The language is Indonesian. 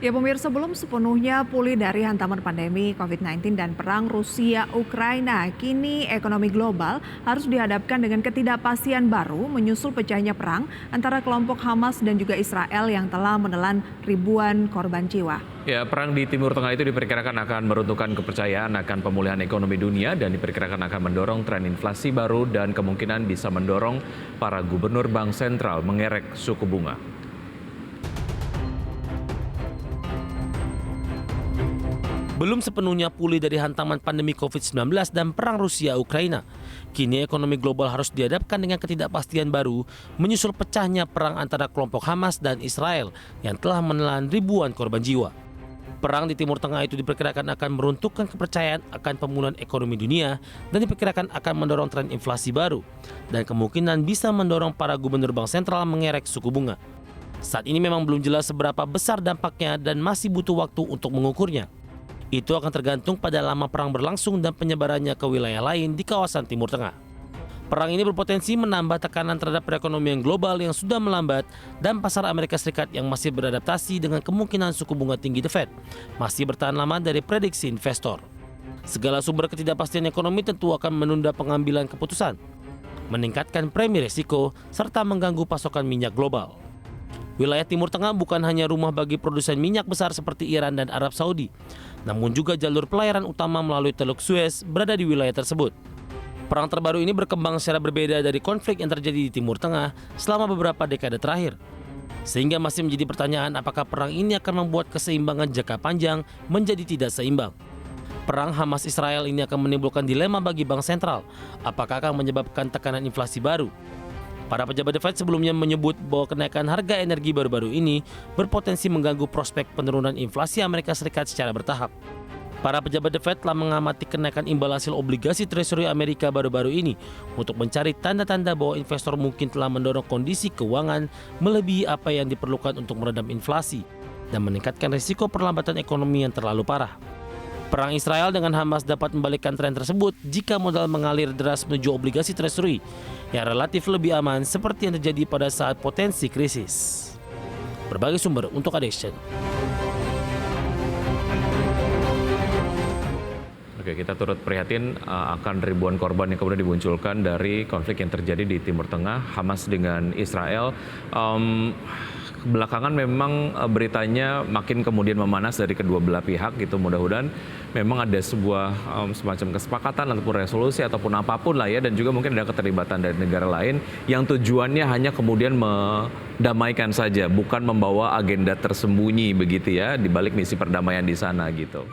Ya pemirsa, belum sepenuhnya pulih dari hantaman pandemi COVID-19 dan perang Rusia-Ukraina, kini ekonomi global harus dihadapkan dengan ketidakpastian baru menyusul pecahnya perang antara kelompok Hamas dan juga Israel yang telah menelan ribuan korban jiwa. Ya, perang di Timur Tengah itu diperkirakan akan meruntuhkan kepercayaan akan pemulihan ekonomi dunia dan diperkirakan akan mendorong tren inflasi baru dan kemungkinan bisa mendorong para gubernur bank sentral mengerek suku bunga. Belum sepenuhnya pulih dari hantaman pandemi COVID-19 dan perang Rusia-Ukraina. Kini ekonomi global harus dihadapkan dengan ketidakpastian baru menyusul pecahnya perang antara kelompok Hamas dan Israel yang telah menelan ribuan korban jiwa. Perang di Timur Tengah itu diperkirakan akan meruntuhkan kepercayaan akan pemulihan ekonomi dunia dan diperkirakan akan mendorong tren inflasi baru dan kemungkinan bisa mendorong para gubernur bank sentral mengerek suku bunga. Saat ini memang belum jelas seberapa besar dampaknya dan masih butuh waktu untuk mengukurnya. Itu akan tergantung pada lama perang berlangsung dan penyebarannya ke wilayah lain di kawasan Timur Tengah. Perang ini berpotensi menambah tekanan terhadap perekonomian global yang sudah melambat dan pasar Amerika Serikat yang masih beradaptasi dengan kemungkinan suku bunga tinggi The Fed masih bertahan lama dari prediksi investor. Segala sumber ketidakpastian ekonomi tentu akan menunda pengambilan keputusan, meningkatkan premi risiko, serta mengganggu pasokan minyak global. Wilayah Timur Tengah bukan hanya rumah bagi produsen minyak besar seperti Iran dan Arab Saudi, namun juga jalur pelayaran utama melalui Teluk Suez berada di wilayah tersebut. Perang terbaru ini berkembang secara berbeda dari konflik yang terjadi di Timur Tengah selama beberapa dekade terakhir. Sehingga masih menjadi pertanyaan apakah perang ini akan membuat keseimbangan jangka panjang menjadi tidak seimbang. Perang Hamas-Israel ini akan menimbulkan dilema bagi bank sentral, apakah akan menyebabkan tekanan inflasi baru. Para pejabat The Fed sebelumnya menyebut bahwa kenaikan harga energi baru-baru ini berpotensi mengganggu prospek penurunan inflasi Amerika Serikat secara bertahap. Para pejabat The Fed telah mengamati kenaikan imbal hasil obligasi Treasury Amerika baru-baru ini untuk mencari tanda-tanda bahwa investor mungkin telah mendorong kondisi keuangan melebihi apa yang diperlukan untuk meredam inflasi dan meningkatkan risiko perlambatan ekonomi yang terlalu parah. Perang Israel dengan Hamas dapat membalikkan tren tersebut jika modal mengalir deras menuju obligasi Treasury yang relatif lebih aman seperti yang terjadi pada saat potensi krisis. Berbagai sumber untuk Addiction. Oke, kita turut prihatin akan ribuan korban yang kemudian dimunculkan dari konflik yang terjadi di Timur Tengah, Hamas dengan Israel. Belakangan memang beritanya makin kemudian memanas dari kedua belah pihak gitu. Mudah-mudahan memang ada sebuah semacam kesepakatan ataupun resolusi ataupun apapun lah ya, dan juga mungkin ada keterlibatan dari negara lain yang tujuannya hanya kemudian mendamaikan saja, bukan membawa agenda tersembunyi begitu ya di balik misi perdamaian di sana gitu.